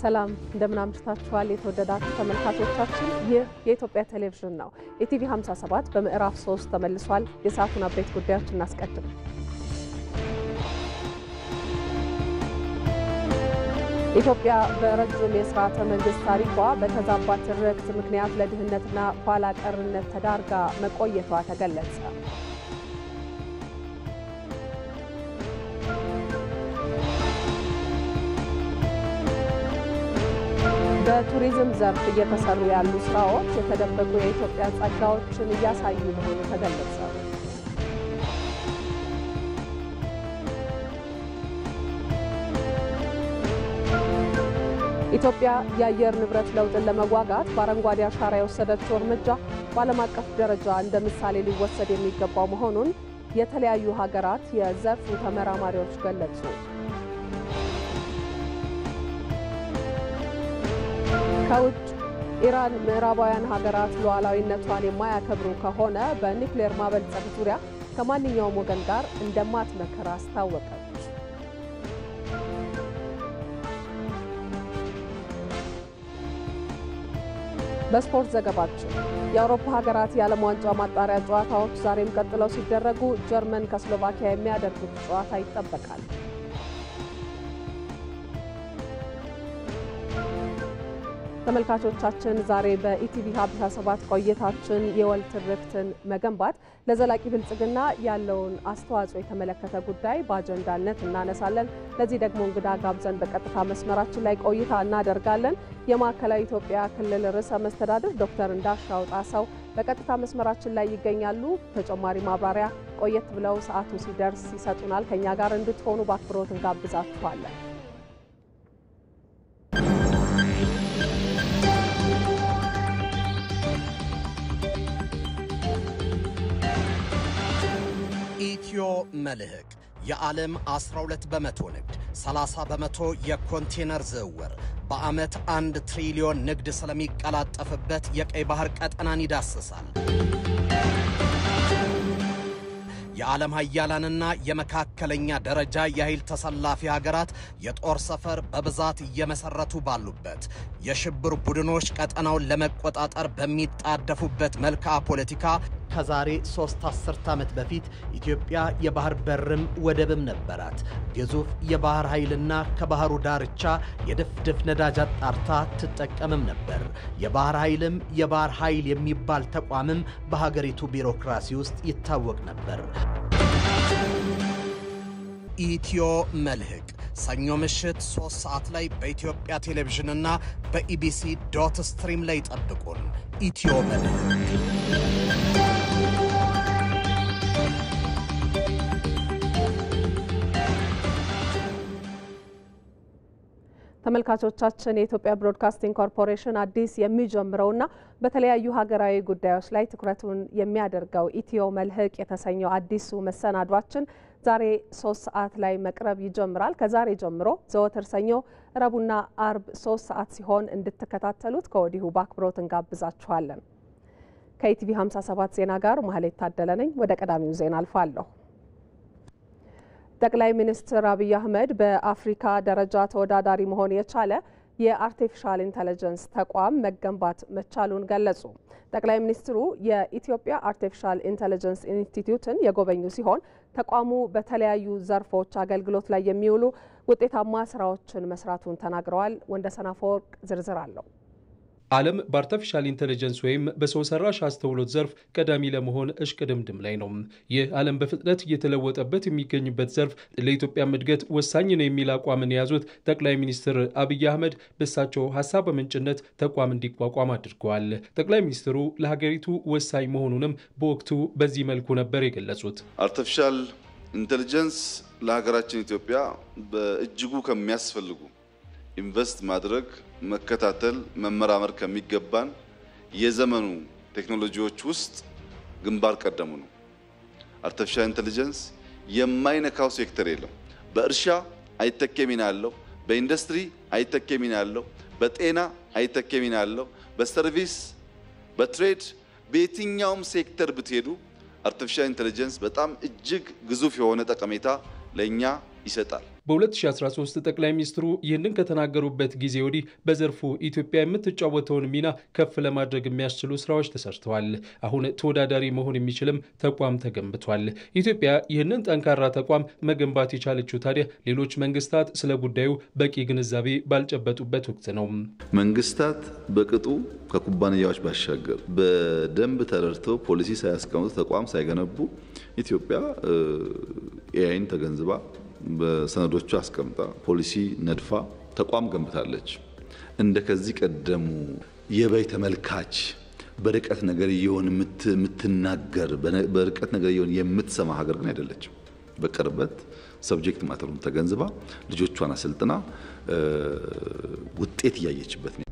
ሰላም እንደምን አምሽታችኋል የተወደዳችሁ ተመልካቾቻችን ይህ የኢትዮጵያ ቴሌቪዥን ነው ኢቲቪ 57 በምዕራፍ 3 ተመልሷል የሰዓቱን አበይት ጉዳዮች እናስቀድም ኢትዮጵያ በረጅም የሥርዓተ መንግስት ታሪኳ በተዛባ ትርክት ምክንያት ለድህነትና ኋላ ቀርነት ተዳርጋ መቆየቷ ተገለጸ በቱሪዝም ዘርፍ እየተሰሩ ያሉ ስራዎች የተደበቁ የኢትዮጵያ ጸጋዎችን እያሳዩ መሆኑ ተገለጸ ኢትዮጵያ የአየር ንብረት ለውጥን ለመዋጋት በአረንጓዴ አሻራ የወሰደችው እርምጃ በዓለም አቀፍ ደረጃ እንደ ምሳሌ ሊወሰድ የሚገባው መሆኑን የተለያዩ ሀገራት የዘርፉ ተመራማሪዎች ገለጹ ከውጭ ኢራን ምዕራባውያን ሀገራት ሉዓላዊነቷን የማያከብሩ ከሆነ በኒውክሌር ማበልጸግ ዙሪያ ከማንኛውም ወገን ጋር እንደማትመክር አስታወቀች በስፖርት ዘገባችን የአውሮፓ ሀገራት የዓለም ዋንጫ ማጣሪያ ጨዋታዎች ዛሬም ቀጥለው ሲደረጉ ጀርመን ከስሎቫኪያ የሚያደርጉት ጨዋታ ይጠበቃል ተመልካቾቻችን ዛሬ በኢቲቪ 57 ቆይታችን የወል ትርክትን መገንባት ለዘላቂ ብልጽግና ያለውን አስተዋጽኦ የተመለከተ ጉዳይ በአጀንዳነት እናነሳለን ለዚህ ደግሞ እንግዳ ጋብዘን በቀጥታ መስመራችን ላይ ቆይታ እናደርጋለን የማዕከላዊ ኢትዮጵያ ክልል ርዕሰ መስተዳድር ዶክተር እንዳሻው ጣሰው በቀጥታ መስመራችን ላይ ይገኛሉ ተጨማሪ ማብራሪያ ቆየት ብለው ሰዓቱ ሲደርስ ይሰጡናል ከኛ ጋር እንድትሆኑ በአክብሮት እንጋብዛችኋለን ኢትዮ መልህቅ የዓለም 12 በመቶ ንግድ 30 በመቶ የኮንቴነር ዝውውር በአመት 1 ትሪሊዮን ንግድ ስለሚቀላጠፍበት የቀይ ባህር ቀጠናን ይዳስሳል የዓለም ኃያላንና የመካከለኛ ደረጃ የኃይል ተሰላፊ ሀገራት የጦር ሰፈር በብዛት እየመሰረቱ ባሉበት የሽብር ቡድኖች ቀጠናውን ለመቆጣጠር በሚጣደፉበት መልክዓ ፖለቲካ ከዛሬ 3 አስርት ዓመት በፊት ኢትዮጵያ የባህር በርም ወደብም ነበራት ግዙፍ የባህር ኃይልና ከባህሩ ዳርቻ የድፍድፍ ነዳጅ አጣርታ ትጠቀምም ነበር የባህር ኃይልም የባህር ኃይል የሚባል ተቋምም በሀገሪቱ ቢሮክራሲ ውስጥ ይታወቅ ነበር ኢትዮ መልህቅ ሰኞ ምሽት 3 ሰዓት ላይ በኢትዮጵያ ቴሌቪዥንና በኢቢሲ.ስትሪም ላይ ጠብቁን ኢትዮ መልህቅ ተመልካቾቻችን የኢትዮጵያ ብሮድካስቲንግ ኮርፖሬሽን አዲስ የሚጀምረውና በተለያዩ ሀገራዊ ጉዳዮች ላይ ትኩረቱን የሚያደርገው ኢትዮ መልህቅ የተሰኘው አዲሱ መሰናዷችን ዛሬ 3 ሰዓት ላይ መቅረብ ይጀምራል ከዛሬ ጀምሮ ዘወትር ሰኞ ረቡዕና አርብ 3 ሰዓት ሲሆን እንድትከታተሉት ከወዲሁ በአክብሮት እንጋብዛችኋለን ከኢቲቪ 57 ዜና ጋር ማህሌት ታደለ ነኝ ወደ ቀዳሚው ዜና አልፋለሁ ጠቅላይ ሚኒስትር አብይ አህመድ በአፍሪካ ደረጃ ተወዳዳሪ መሆን የቻለ የአርቲፊሻል ኢንተለጀንስ ተቋም መገንባት መቻሉን ገለጹ ጠቅላይ ሚኒስትሩ የኢትዮጵያ አርቲፊሻል ኢንተለጀንስ ኢንስቲትዩትን የጎበኙ ሲሆን ተቋሙ በተለያዩ ዘርፎች አገልግሎት ላይ የሚውሉ ውጤታማ ስራዎችን መስራቱን ተናግረዋል ወንደሰናፎርቅ ዝርዝር አለው ዓለም በአርቲፊሻል ኢንተለጀንስ ወይም በሰው ሰራሽ አስተውሎት ዘርፍ ቀዳሚ ለመሆን እሽቅድምድም ላይ ነው ይህ ዓለም በፍጥነት እየተለወጠበት የሚገኝበት ዘርፍ ለኢትዮጵያ እድገት ወሳኝ ነው የሚል አቋምን የያዙት ጠቅላይ ሚኒስትር አብይ አህመድ በሳቸው ሐሳብ በመንጭነት ተቋም እንዲቋቋም አድርገዋል ጠቅላይ ሚኒስትሩ ለሀገሪቱ ወሳኝ መሆኑንም በወቅቱ በዚህ መልኩ ነበር የገለጹት አርቲፊሻል ኢንተለጀንስ ለሀገራችን ኢትዮጵያ በእጅጉ ከሚያስፈልጉ ኢንቨስት ማድረግ መከታተል መመራመር ከሚገባን የዘመኑ ቴክኖሎጂዎች ውስጥ ግንባር ቀደሙ ነው አርቲፊሻል ኢንተለጀንስ የማይነካው ሴክተር የለም በእርሻ አይተኬ ሚና አለው በኢንዱስትሪ አይተኬ ሚና አለው በጤና አይተኬ ሚና አለው በሰርቪስ በትሬድ በየትኛውም ሴክተር ብትሄዱ አርቲፊሻል ኢንተለጀንስ በጣም እጅግ ግዙፍ የሆነ ጠቀሜታ ለኛ ይሰጣል። በ2013 ጠቅላይ ሚኒስትሩ ይህንን ከተናገሩበት ጊዜ ወዲህ በዘርፉ ኢትዮጵያ የምትጫወተውን ሚና ከፍ ለማድረግ የሚያስችሉ ስራዎች ተሰርተዋል። አሁን ተወዳዳሪ መሆን የሚችልም ተቋም ተገንብቷል። ኢትዮጵያ ይህንን ጠንካራ ተቋም መገንባት የቻለችው ታዲያ ሌሎች መንግስታት ስለ ጉዳዩ በቂ ግንዛቤ ባልጨበጡበት ወቅት ነው። መንግስታት በቅጡ ከኩባንያዎች ባሻገር በደንብ ተረድተው ፖሊሲ ሳያስቀምጡ ተቋም ሳይገነቡ ኢትዮጵያ ኤአይን ተገንዝባ በሰነዶቹ አስቀምጣ ፖሊሲ ነድፋ ተቋም ገንብታለች። እንደ ከዚህ ቀደሙ የበይ ተመልካች በርቀት ነገር ይሆን የምትናገር በርቀት ነገር ይሆን የምትሰማ ሀገር ግን አይደለችም። በቅርበት ሰብጀክት ማተሩን ተገንዝባ ልጆቿን አሰልጥና ውጤት እያየችበት ነው።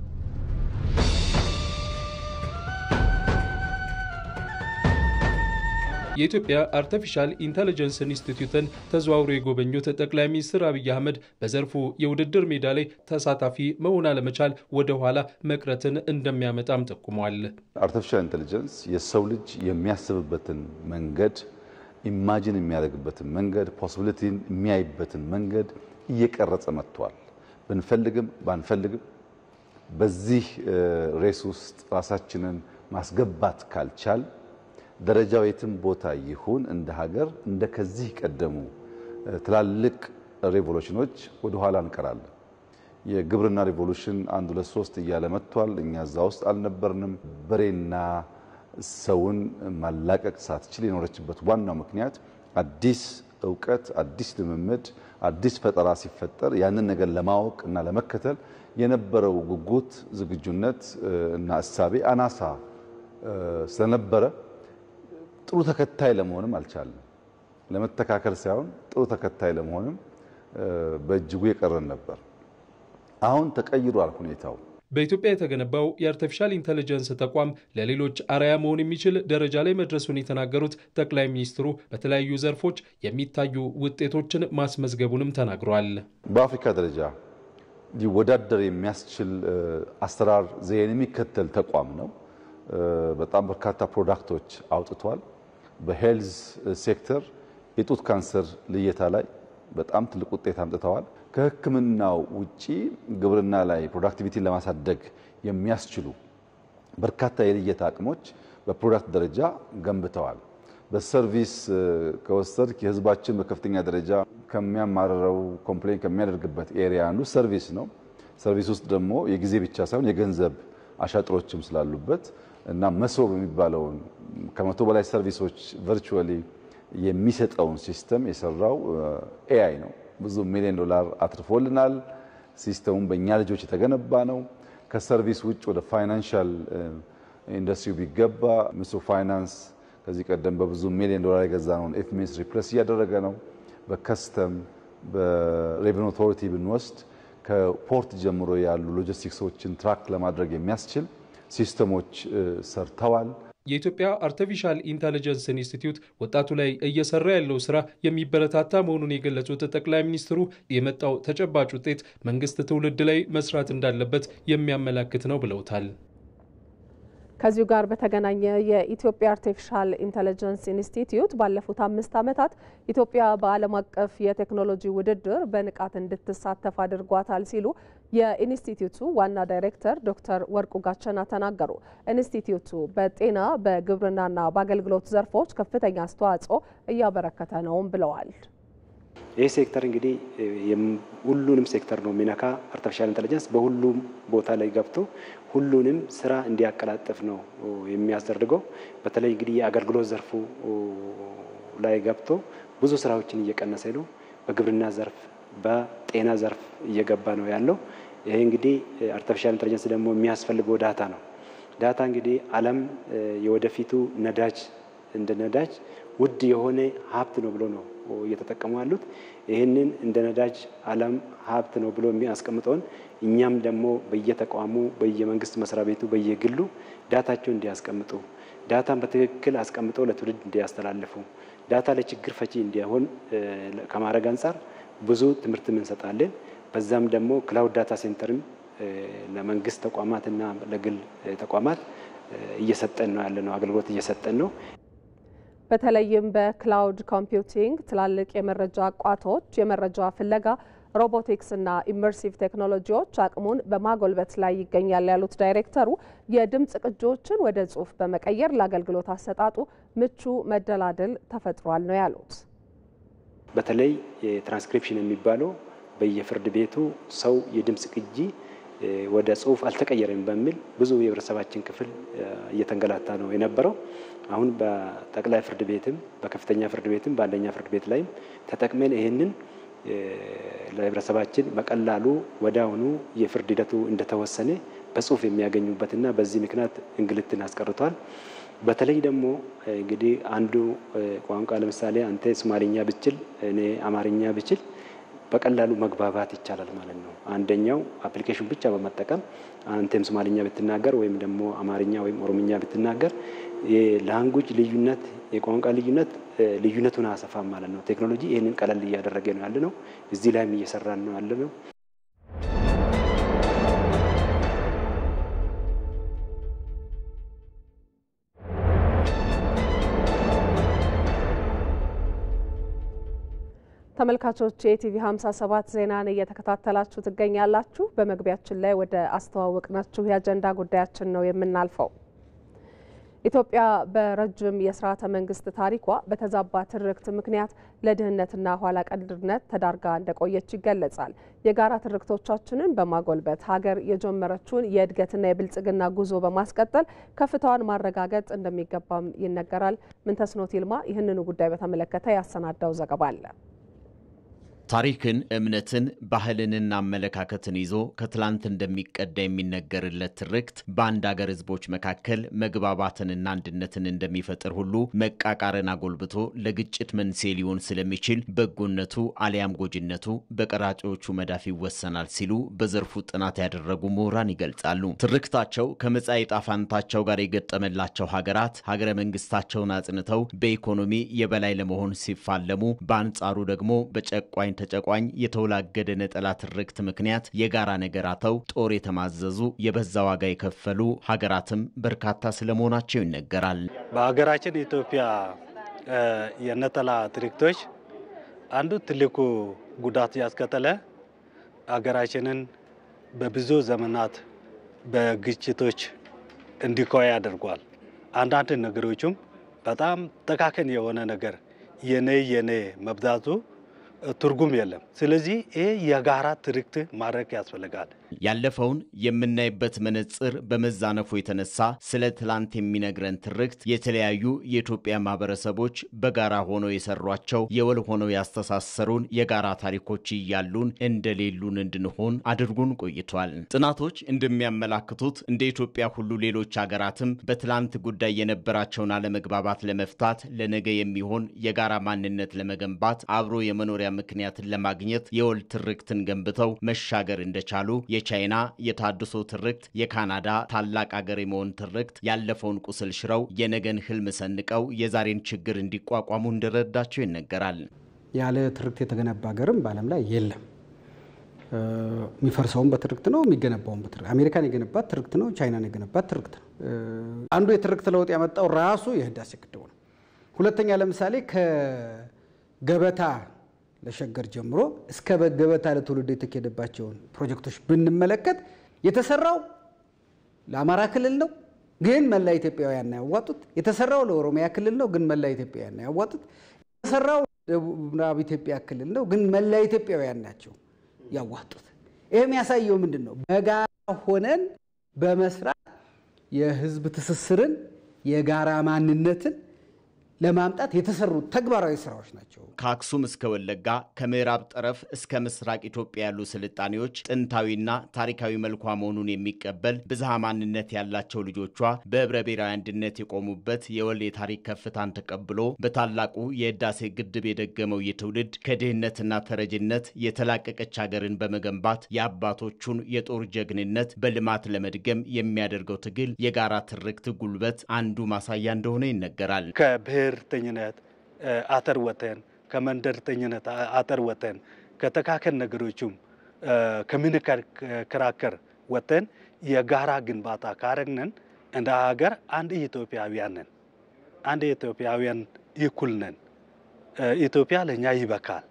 የኢትዮጵያ አርቲፊሻል ኢንተለጀንስ ኢንስቲትዩትን ተዘዋውሮ የጎበኙት ጠቅላይ ሚኒስትር አብይ አህመድ በዘርፉ የውድድር ሜዳ ላይ ተሳታፊ መሆን አለመቻል ወደ ኋላ መቅረትን እንደሚያመጣም ጠቁመዋል። አርቲፊሻል ኢንተለጀንስ የሰው ልጅ የሚያስብበትን መንገድ ኢማጂን የሚያደርግበትን መንገድ ፖሲቢሊቲን የሚያይበትን መንገድ እየቀረጸ መጥቷል። ብንፈልግም ባንፈልግም በዚህ ሬስ ውስጥ ራሳችንን ማስገባት ካልቻል ደረጃው የትም ቦታ ይሁን እንደ ሀገር እንደ ከዚህ ቀደሙ ትላልቅ ሬቮሉሽኖች ወደ ኋላ እንቀራለን። የግብርና ሬቮሉሽን 1 2 3 እያለ መጥቷል። እኛ እዛ ውስጥ አልነበርንም። በሬና ሰውን ማላቀቅ ሳትችል የኖረችበት ዋናው ምክንያት አዲስ ዕውቀት፣ አዲስ ልምምድ፣ አዲስ ፈጠራ ሲፈጠር ያንን ነገር ለማወቅ እና ለመከተል የነበረው ጉጉት፣ ዝግጁነት እና እሳቤ አናሳ ስለነበረ ጥሩ ተከታይ ለመሆንም አልቻለም። ለመተካከል ሳይሆን ጥሩ ተከታይ ለመሆንም በእጅጉ የቀረን ነበር። አሁን ተቀይሯል ሁኔታው። በኢትዮጵያ የተገነባው የአርቲፊሻል ኢንተለጀንስ ተቋም ለሌሎች አርአያ መሆን የሚችል ደረጃ ላይ መድረሱን የተናገሩት ጠቅላይ ሚኒስትሩ በተለያዩ ዘርፎች የሚታዩ ውጤቶችን ማስመዝገቡንም ተናግረዋል። በአፍሪካ ደረጃ ሊወዳደር የሚያስችል አሰራር ዘይቤን የሚከተል ተቋም ነው። በጣም በርካታ ፕሮዳክቶች አውጥቷል። በሄልዝ ሴክተር የጡት ካንሰር ልየታ ላይ በጣም ትልቅ ውጤት አምጥተዋል። ከሕክምናው ውጪ ግብርና ላይ ፕሮዳክቲቪቲን ለማሳደግ የሚያስችሉ በርካታ የልየታ አቅሞች በፕሮዳክት ደረጃ ገንብተዋል። በሰርቪስ ከወሰድክ የህዝባችን በከፍተኛ ደረጃ ከሚያማረረው ኮምፕሌን ከሚያደርግበት ኤሪያ አንዱ ሰርቪስ ነው። ሰርቪስ ውስጥ ደግሞ የጊዜ ብቻ ሳይሆን የገንዘብ አሻጥሮችም ስላሉበት እና መሶብ የሚባለውን ከመቶ በላይ ሰርቪሶች ቨርቹዋሊ የሚሰጠውን ሲስተም የሰራው ኤአይ ነው። ብዙ ሚሊዮን ዶላር አትርፎልናል። ሲስተሙን በእኛ ልጆች የተገነባ ነው። ከሰርቪስ ውጭ ወደ ፋይናንሻል ኢንዱስትሪ ቢገባ ሚኒስትሩ ፋይናንስ ከዚህ ቀደም በብዙ ሚሊዮን ዶላር የገዛነውን ኤፍኤምኤስ ሪፕሌስ እያደረገ ነው። በከስተም በሬቨኒው ኦቶሪቲ ብንወስድ ከፖርት ጀምሮ ያሉ ሎጂስቲክሶችን ትራክ ለማድረግ የሚያስችል ሲስተሞች ሰርተዋል። የኢትዮጵያ አርቲፊሻል ኢንተለጀንስ ኢንስቲትዩት ወጣቱ ላይ እየሰራ ያለው ስራ የሚበረታታ መሆኑን የገለጹት ጠቅላይ ሚኒስትሩ የመጣው ተጨባጭ ውጤት መንግስት ትውልድ ላይ መስራት እንዳለበት የሚያመላክት ነው ብለውታል። ከዚሁ ጋር በተገናኘ የኢትዮጵያ አርቲፊሻል ኢንተለጀንስ ኢንስቲትዩት ባለፉት 5 ዓመታት ኢትዮጵያ በዓለም አቀፍ የቴክኖሎጂ ውድድር በንቃት እንድትሳተፍ አድርጓታል ሲሉ የኢንስቲትዩቱ ዋና ዳይሬክተር ዶክተር ወርቁ ጋቸና ተናገሩ። ኢንስቲትዩቱ በጤና በግብርናና በአገልግሎት ዘርፎች ከፍተኛ አስተዋጽኦ እያበረከተ ነውም ብለዋል። ይህ ሴክተር እንግዲህ ሁሉንም ሴክተር ነው የሚነካ። አርቲፊሻል ኢንተለጀንስ በሁሉም ቦታ ላይ ገብቶ ሁሉንም ስራ እንዲያቀላጥፍ ነው የሚያስደርገው። በተለይ እንግዲህ የአገልግሎት ዘርፉ ላይ ገብቶ ብዙ ስራዎችን እየቀነሰ ነው። በግብርና ዘርፍ በጤና ዘርፍ እየገባ ነው ያለው። ይሄ እንግዲህ አርቲፊሻል ኢንተለጀንስ ደግሞ የሚያስፈልገው ዳታ ነው። ዳታ እንግዲህ ዓለም የወደፊቱ ነዳጅ እንደ ነዳጅ ውድ የሆነ ሀብት ነው ብሎ ነው እየተጠቀሙ ያሉት። ይህንን እንደ ነዳጅ ዓለም ሀብት ነው ብሎ የሚያስቀምጠውን እኛም ደግሞ በየተቋሙ በየመንግስት መስሪያ ቤቱ በየግሉ ዳታቸው እንዲያስቀምጡ ዳታን በትክክል አስቀምጠው ለትውልድ እንዲያስተላልፉ ዳታ ለችግር ፈቺ እንዲሆን ከማድረግ አንጻር ብዙ ትምህርት እንሰጣለን። በዛም ደግሞ ክላውድ ዳታ ሴንተርም ለመንግስት ተቋማትና ለግል ተቋማት እየሰጠን ነው ያለነው አገልግሎት እየሰጠን ነው። በተለይም በክላውድ ኮምፒውቲንግ፣ ትላልቅ የመረጃ ቋቶች፣ የመረጃ ፍለጋ፣ ሮቦቲክስ እና ኢመርሲቭ ቴክኖሎጂዎች አቅሙን በማጎልበት ላይ ይገኛል ያሉት ዳይሬክተሩ የድምጽ ቅጂዎችን ወደ ጽሁፍ በመቀየር ለአገልግሎት አሰጣጡ ምቹ መደላደል ተፈጥሯል ነው ያሉት። በተለይ የትራንስክሪፕሽን የሚባለው በየፍርድ ቤቱ ሰው የድምጽ ቅጂ ወደ ጽሁፍ አልተቀየረም በሚል ብዙ የህብረተሰባችን ክፍል እየተንገላታ ነው የነበረው። አሁን በጠቅላይ ፍርድ ቤትም በከፍተኛ ፍርድ ቤትም በአንደኛ ፍርድ ቤት ላይም ተጠቅመን ይሄንን ለህብረተሰባችን በቀላሉ ወዲያውኑ የፍርድ ሂደቱ እንደተወሰነ በጽሁፍ የሚያገኙበትና በዚህ ምክንያት እንግልትን አስቀርቷል። በተለይ ደግሞ እንግዲህ አንዱ ቋንቋ ለምሳሌ አንተ ሶማሊኛ ብችል እኔ አማርኛ ብችል በቀላሉ መግባባት ይቻላል ማለት ነው። አንደኛው አፕሊኬሽን ብቻ በመጠቀም አንተም ሶማሊኛ ብትናገር ወይም ደግሞ አማርኛ ወይም ኦሮምኛ ብትናገር የላንጉዌጅ ልዩነት የቋንቋ ልዩነቱን አሰፋም ማለት ነው። ቴክኖሎጂ ይሄንን ቀለል እያደረገ ነው ያለነው። እዚህ ላይም እየሰራን ነው ያለነው። ተመልካቾች የኢቲቪ 57 ዜናን እየተከታተላችሁ ትገኛላችሁ። በመግቢያችን ላይ ወደ አስተዋወቅናችሁ የአጀንዳ ጉዳያችን ነው የምናልፈው። ኢትዮጵያ በረጅም የስርዓተ መንግስት ታሪኳ በተዛባ ትርክት ምክንያት ለድህነትና ኋላ ቀርነት ተዳርጋ እንደቆየች ይገለጻል። የጋራ ትርክቶቻችንን በማጎልበት ሀገር የጀመረችውን የእድገትና የብልጽግና ጉዞ በማስቀጠል ከፍታዋን ማረጋገጥ እንደሚገባም ይነገራል። ምንተስኖት ይልማ ይህንኑ ጉዳይ በተመለከተ ያሰናዳው ዘገባ አለ። ታሪክን፣ እምነትን፣ ባህልንና አመለካከትን ይዞ ከትላንት እንደሚቀዳ የሚነገርለት ትርክት በአንድ ሀገር ህዝቦች መካከል መግባባትንና አንድነትን እንደሚፈጥር ሁሉ መቃቃርን አጎልብቶ ለግጭት መንስኤ ሊሆን ስለሚችል በጎነቱ አሊያም ጎጂነቱ በቀራጮቹ መዳፍ ይወሰናል ሲሉ በዘርፉ ጥናት ያደረጉ ምሁራን ይገልጻሉ። ትርክታቸው ከመጻኢ ዕጣ ፈንታቸው ጋር የገጠመላቸው ሀገራት ሀገረ መንግስታቸውን አጽንተው በኢኮኖሚ የበላይ ለመሆን ሲፋለሙ፣ በአንጻሩ ደግሞ በጨቋኝ ተጨቋኝ የተወላገደ ነጠላ ትርክት ምክንያት የጋራ ነገር አተው ጦር የተማዘዙ የበዛ ዋጋ የከፈሉ ሀገራትም በርካታ ስለመሆናቸው ይነገራል። በሀገራችን ኢትዮጵያ የነጠላ ትርክቶች አንዱ ትልቁ ጉዳት ያስከተለ ሀገራችንን በብዙ ዘመናት በግጭቶች እንዲቆይ ያደርጓል። አንዳንድ ነገሮችም በጣም ጥቃቅን የሆነ ነገር የኔ መብዛቱ ትርጉም የለም። ስለዚህ ይሄ የጋራ ትርክት ማድረግ ያስፈልጋል። ያለፈውን የምናይበት መነጽር በመዛነፉ የተነሳ ስለ ትላንት የሚነግረን ትርክት የተለያዩ የኢትዮጵያ ማህበረሰቦች በጋራ ሆነው የሰሯቸው የወል ሆነው ያስተሳሰሩን የጋራ ታሪኮች እያሉን እንደሌሉን እንድንሆን አድርጉን ቆይቷል። ጥናቶች እንደሚያመላክቱት እንደ ኢትዮጵያ ሁሉ ሌሎች ሀገራትም በትላንት ጉዳይ የነበራቸውን አለመግባባት ለመፍታት ለነገ የሚሆን የጋራ ማንነት ለመገንባት አብሮ የመኖሪያ ምክንያትን ለማግኘት የወል ትርክትን ገንብተው መሻገር እንደቻሉ የቻይና የታድሶ ትርክት፣ የካናዳ ታላቅ ሀገር የመሆን ትርክት ያለፈውን ቁስል ሽረው የነገን ህልም ሰንቀው የዛሬን ችግር እንዲቋቋሙ እንደረዳቸው ይነገራል። ያለ ትርክት የተገነባ ሀገርም በዓለም ላይ የለም። የሚፈርሰውም በትርክት ነው፣ የሚገነባውም በትርክት። አሜሪካን የገነባት ትርክት ነው፣ ቻይናን የገነባት ትርክት ነው። አንዱ የትርክት ለውጥ ያመጣው ራሱ የህዳሴ ግድብ ነው። ሁለተኛ ለምሳሌ ከገበታ ለሸገር ጀምሮ እስከ በገበታ ለትውልድ የተከደባቸውን ፕሮጀክቶች ብንመለከት የተሰራው ለአማራ ክልል ነው፣ ግን መላ ኢትዮጵያውያን ነው ያዋጡት። የተሰራው ለኦሮሚያ ክልል ነው፣ ግን መላ ኢትዮጵያውያን ነው ያዋጡት። የተሰራው ለደቡብ ኢትዮጵያ ክልል ነው፣ ግን መላ ኢትዮጵያውያን ናቸው ያዋጡት። ይሄ የሚያሳየው ምንድነው? በጋራ ሆነን በመስራት የህዝብ ትስስርን የጋራ ማንነትን ለማምጣት የተሰሩ ተግባራዊ ስራዎች ናቸው። ከአክሱም እስከ ወለጋ ከምዕራብ ጠረፍ እስከ ምስራቅ ኢትዮጵያ ያሉ ስልጣኔዎች ጥንታዊና ታሪካዊ መልኳ መሆኑን የሚቀበል ብዝሃ ማንነት ያላቸው ልጆቿ በህብረ ብሔራዊ አንድነት የቆሙበት የወል የታሪክ ከፍታን ተቀብሎ በታላቁ የህዳሴ ግድብ የደገመው የትውልድ ከድህነትና ተረጅነት የተላቀቀች ሀገርን በመገንባት የአባቶቹን የጦር ጀግንነት በልማት ለመድገም የሚያደርገው ትግል የጋራ ትርክት ጉልበት አንዱ ማሳያ እንደሆነ ይነገራል። ከብሔርተኝነት አተር ወተን ከመንደርተኝነት አተር ወተን ከተካከል ነገሮችም ከመንከራከር ወተን የጋራ ግንባታ ካረግነን እንደ ሀገር አንድ ኢትዮጵያውያን ነን። አንድ ኢትዮጵያውያን እኩል ነን። ኢትዮጵያ ለኛ ይበቃል።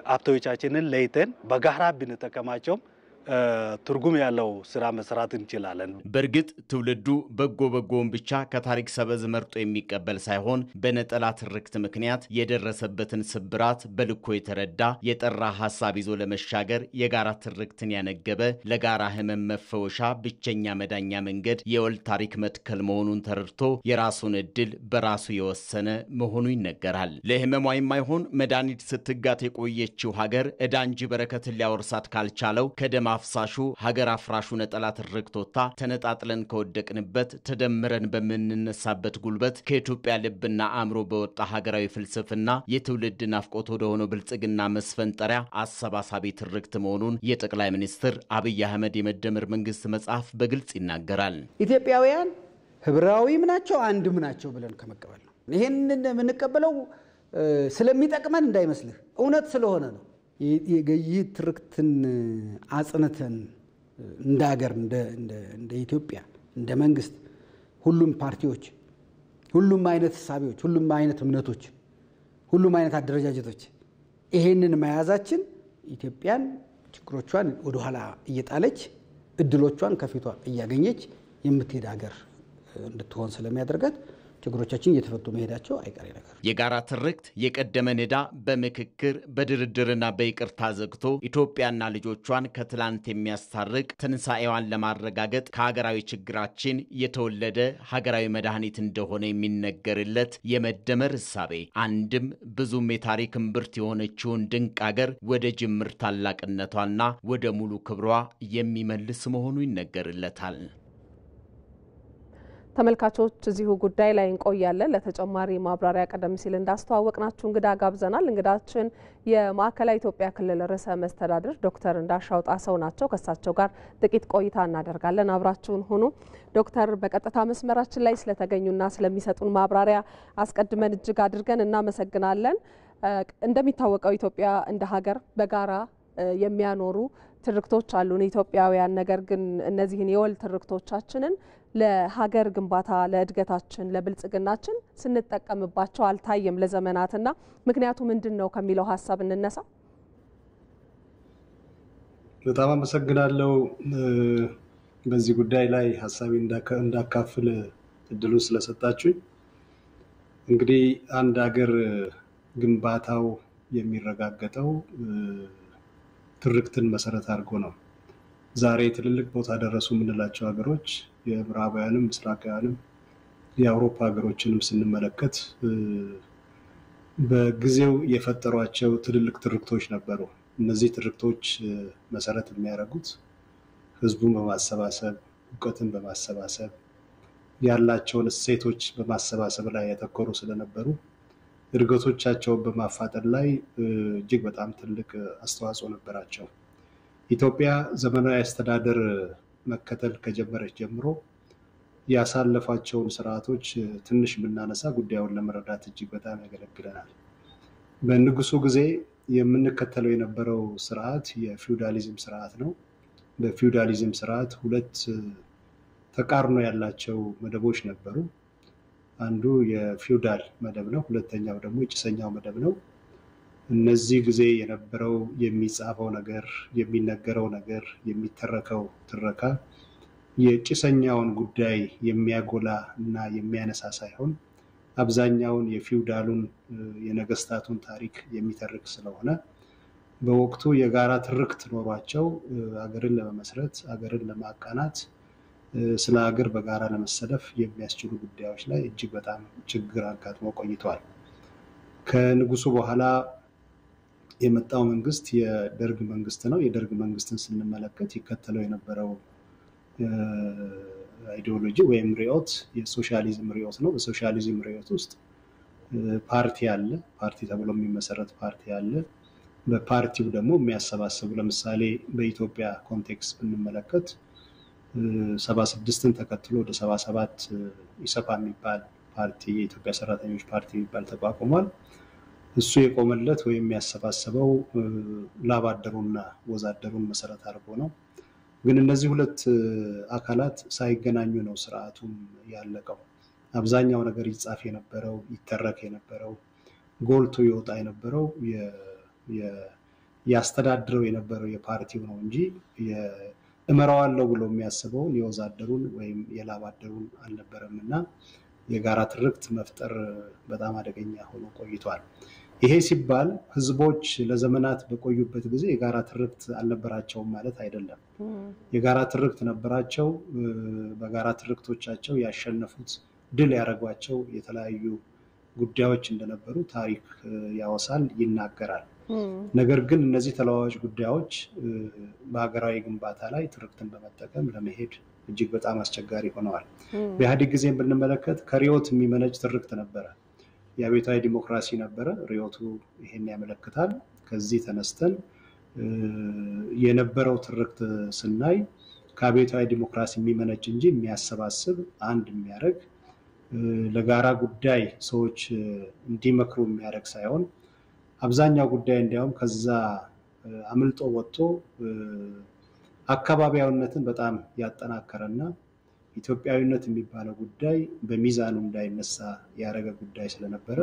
ሀብቶቻችንን ለይተን በጋራ ብንጠቀማቸውም ትርጉም ያለው ስራ መስራት እንችላለን። በርግጥ ትውልዱ በጎውን ብቻ ከታሪክ ሰበዝ መርጦ የሚቀበል ሳይሆን በነጠላ ትርክት ምክንያት የደረሰበትን ስብራት በልኮ የተረዳ የጠራ ሐሳብ ይዞ ለመሻገር የጋራ ትርክትን ያነገበ ለጋራ ህመም መፈወሻ ብቸኛ መዳኛ መንገድ የወል ታሪክ መትከል መሆኑን ተረድቶ የራሱን እድል በራሱ የወሰነ መሆኑ ይነገራል። ለህመሟ የማይሆን መድኃኒት ስትጋት የቆየችው ሀገር ዕዳ እንጂ በረከትን ሊያወርሳት ካልቻለው ከደማ አፍሳሹ ሀገር አፍራሹ ነጠላ ትርክቶታ ተነጣጥለን ከወደቅንበት ተደምረን በመንነሳበት ጉልበት ከኢትዮጵያ ልብና አእምሮ በወጣ ሀገራዊ ፍልስፍና የትውልድ ናፍቆት ወደ ሆነው ብልጽግና መስፈንጠሪያ አሰባሳቢ ትርክት መሆኑን የጠቅላይ ሚኒስትር አብይ አህመድ የመደመር መንግስት መጽሐፍ በግልጽ ይናገራል። ኢትዮጵያውያን ህብራዊም ናቸው አንድም ናቸው ብለን ከመቀበል ነው። ይሄንን የምንቀበለው ስለሚጠቅመን እንዳይመስልህ እውነት ስለሆነ ነው። ይህ ትርክትን አጽንተን እንደ ሀገር እንደ ኢትዮጵያ እንደ መንግስት ሁሉም ፓርቲዎች ሁሉም አይነት ሐሳቦች ሁሉም አይነት እምነቶች ሁሉም አይነት አደረጃጀቶች ይሄንን መያዛችን ኢትዮጵያን ችግሮቿን ወደ ኋላ እየጣለች እድሎቿን ከፊቷ እያገኘች የምትሄድ ሀገር እንድትሆን ስለሚያደርጋት ችግሮቻችን እየተፈቱ መሄዳቸው አይቀሬ ነገር። የጋራ ትርክት የቀደመን ዕዳ በምክክር በድርድርና በይቅርታ ዘግቶ ኢትዮጵያና ልጆቿን ከትላንት የሚያስታርቅ ትንሳኤዋን ለማረጋገጥ ከሀገራዊ ችግራችን የተወለደ ሀገራዊ መድኃኒት እንደሆነ የሚነገርለት የመደመር እሳቤ አንድም ብዙም የታሪክ እምብርት የሆነችውን ድንቅ ሀገር ወደ ጅምር ታላቅነቷና ወደ ሙሉ ክብሯ የሚመልስ መሆኑ ይነገርለታል። ተመልካቾች እዚሁ ጉዳይ ላይ እንቆያለን። ለተጨማሪ ማብራሪያ ቀደም ሲል እንዳስተዋወቅናችሁ እንግዳ ጋብዘናል። እንግዳችን የማዕከላዊ ኢትዮጵያ ክልል ርዕሰ መስተዳድር ዶክተር እንዳሻው ጣሰው ናቸው። ከሳቸው ጋር ጥቂት ቆይታ እናደርጋለን። አብራችሁን ሁኑ። ዶክተር በቀጥታ መስመራችን ላይ ስለተገኙና ስለሚሰጡን ማብራሪያ አስቀድመን እጅግ አድርገን እናመሰግናለን። እንደሚታወቀው ኢትዮጵያ እንደ ሀገር በጋራ የሚያኖሩ ትርክቶች አሉን ኢትዮጵያውያን። ነገር ግን እነዚህን የወል ትርክቶቻችንን ለሀገር ግንባታ ለእድገታችን ለብልጽግናችን ስንጠቀምባቸው አልታየም ለዘመናትና ምክንያቱ ምንድነው ከሚለው ሐሳብ እንነሳ። በጣም አመሰግናለሁ በዚህ ጉዳይ ላይ ሐሳቤን እንዳካፍል እድሉን ስለሰጣችሁኝ። እንግዲህ አንድ ሀገር ግንባታው የሚረጋገጠው ትርክትን መሰረት አድርጎ ነው። ዛሬ ትልልቅ ቦታ ደረሱ የምንላቸው ሀገሮች የምዕራባውያንም ምስራቃውያንም የአውሮፓ ሀገሮችንም ስንመለከት በጊዜው የፈጠሯቸው ትልልቅ ትርክቶች ነበሩ። እነዚህ ትርክቶች መሰረት የሚያደርጉት ህዝቡን በማሰባሰብ እውቀትን በማሰባሰብ ያላቸውን እሴቶች በማሰባሰብ ላይ ያተኮሩ ስለነበሩ እድገቶቻቸውን በማፋጠን ላይ እጅግ በጣም ትልቅ አስተዋጽኦ ነበራቸው። ኢትዮጵያ ዘመናዊ አስተዳደር መከተል ከጀመረች ጀምሮ ያሳለፋቸውን ስርዓቶች ትንሽ ብናነሳ ጉዳዩን ለመረዳት እጅግ በጣም ያገለግለናል። በንጉሱ ጊዜ የምንከተለው የነበረው ስርዓት የፊውዳሊዝም ስርዓት ነው። በፊውዳሊዝም ስርዓት ሁለት ተቃርኖ ያላቸው መደቦች ነበሩ። አንዱ የፊውዳል መደብ ነው፣ ሁለተኛው ደግሞ የጭሰኛው መደብ ነው። እነዚህ ጊዜ የነበረው የሚጻፈው ነገር የሚነገረው ነገር የሚተረከው ትረካ የጭሰኛውን ጉዳይ የሚያጎላ እና የሚያነሳ ሳይሆን አብዛኛውን የፊውዳሉን የነገስታቱን ታሪክ የሚተርክ ስለሆነ በወቅቱ የጋራ ትርክት ኖሯቸው ሀገርን ለመመስረት ሀገርን ለማቃናት ስለ ሀገር በጋራ ለመሰለፍ የሚያስችሉ ጉዳዮች ላይ እጅግ በጣም ችግር አጋጥሞ ቆይቷል። ከንጉሱ በኋላ የመጣው መንግስት የደርግ መንግስት ነው። የደርግ መንግስትን ስንመለከት ይከተለው የነበረው አይዲዮሎጂ ወይም ሪዮት የሶሻሊዝም ሪዮት ነው። በሶሻሊዝም ሪዮት ውስጥ ፓርቲ አለ፣ ፓርቲ ተብሎ የሚመሰረት ፓርቲ አለ። በፓርቲው ደግሞ የሚያሰባስቡ ለምሳሌ በኢትዮጵያ ኮንቴክስት ብንመለከት 76ን ተከትሎ ወደ 77 ኢሰፓ የሚባል ፓርቲ የኢትዮጵያ ሰራተኞች ፓርቲ የሚባል ተቋቁሟል። እሱ የቆመለት ወይም የሚያሰባስበው ላባደሩና ወዛደሩን መሰረት አድርጎ ነው። ግን እነዚህ ሁለት አካላት ሳይገናኙ ነው ስርዓቱም ያለቀው። አብዛኛው ነገር ይጻፍ የነበረው ይተረክ የነበረው ጎልቶ ይወጣ የነበረው ያስተዳድረው የነበረው የፓርቲው ነው እንጂ እመራዋለሁ ብሎ የሚያስበውን የወዛደሩን ወይም የላባደሩን አልነበረምና የጋራ ትርክት መፍጠር በጣም አደገኛ ሆኖ ቆይቷል። ይሄ ሲባል ህዝቦች ለዘመናት በቆዩበት ጊዜ የጋራ ትርክት አልነበራቸውም ማለት አይደለም። የጋራ ትርክት ነበራቸው። በጋራ ትርክቶቻቸው ያሸነፉት ድል ያደረጓቸው የተለያዩ ጉዳዮች እንደነበሩ ታሪክ ያወሳል፣ ይናገራል። ነገር ግን እነዚህ ተለዋዋጭ ጉዳዮች በሀገራዊ ግንባታ ላይ ትርክትን በመጠቀም ለመሄድ እጅግ በጣም አስቸጋሪ ሆነዋል። በኢህአዴግ ጊዜም ብንመለከት ከሪዮት የሚመነጭ ትርክት ነበረ። የአብዮታዊ ዲሞክራሲ ነበረ። ሪዮቱ ይሄን ያመለክታል። ከዚህ ተነስተን የነበረው ትርክት ስናይ ከአብዮታዊ ዲሞክራሲ የሚመነጭ እንጂ የሚያሰባስብ አንድ የሚያደርግ ለጋራ ጉዳይ ሰዎች እንዲመክሩ የሚያደርግ ሳይሆን አብዛኛው ጉዳይ እንዲያውም ከዛ አምልጦ ወጥቶ አካባቢያዊነትን በጣም ያጠናከረና ኢትዮጵያዊነት የሚባለው ጉዳይ በሚዛኑ እንዳይነሳ ያደረገ ጉዳይ ስለነበረ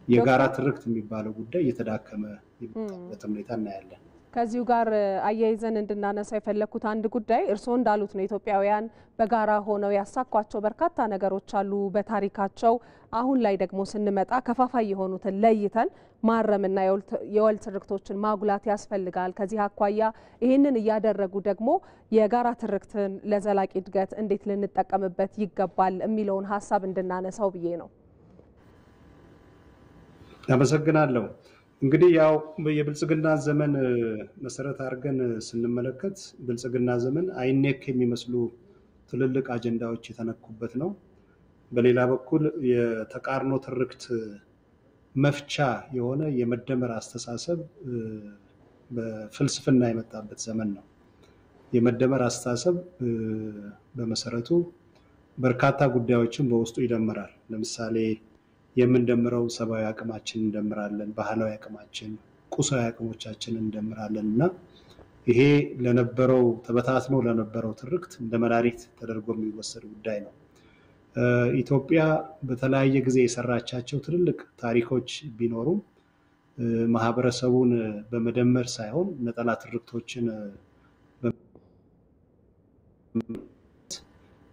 የጋራ ትርክት የሚባለው ጉዳይ እየተዳከመ የመጣበት ሁኔታ እናያለን። ከዚሁ ጋር አያይዘን እንድናነሳ የፈለኩት አንድ ጉዳይ እርስዎ እንዳሉት ነው። ኢትዮጵያውያን በጋራ ሆነው ያሳኳቸው በርካታ ነገሮች አሉ በታሪካቸው። አሁን ላይ ደግሞ ስንመጣ ከፋፋይ የሆኑትን ለይተን ማረምና የወል ትርክቶችን ማጉላት ያስፈልጋል። ከዚህ አኳያ ይህንን እያደረጉ ደግሞ የጋራ ትርክትን ለዘላቂ እድገት እንዴት ልንጠቀምበት ይገባል የሚለውን ሀሳብ እንድናነሳው ብዬ ነው። አመሰግናለሁ። እንግዲህ ያው የብልጽግና ዘመን መሰረት አድርገን ስንመለከት ብልጽግና ዘመን አይኔክ የሚመስሉ ትልልቅ አጀንዳዎች የተነኩበት ነው። በሌላ በኩል የተቃርኖ ትርክት መፍቻ የሆነ የመደመር አስተሳሰብ በፍልስፍና የመጣበት ዘመን ነው። የመደመር አስተሳሰብ በመሰረቱ በርካታ ጉዳዮችን በውስጡ ይደምራል። ለምሳሌ የምንደምረው ሰብአዊ አቅማችን እንደምራለን፣ ባህላዊ አቅማችን፣ ቁሳዊ አቅሞቻችን እንደምራለን እና ይሄ ለነበረው ተበታትኖ ለነበረው ትርክት እንደ መድኃኒት ተደርጎ የሚወሰድ ጉዳይ ነው። ኢትዮጵያ በተለያየ ጊዜ የሰራቻቸው ትልልቅ ታሪኮች ቢኖሩም ማህበረሰቡን በመደመር ሳይሆን ነጠላ ትርክቶችን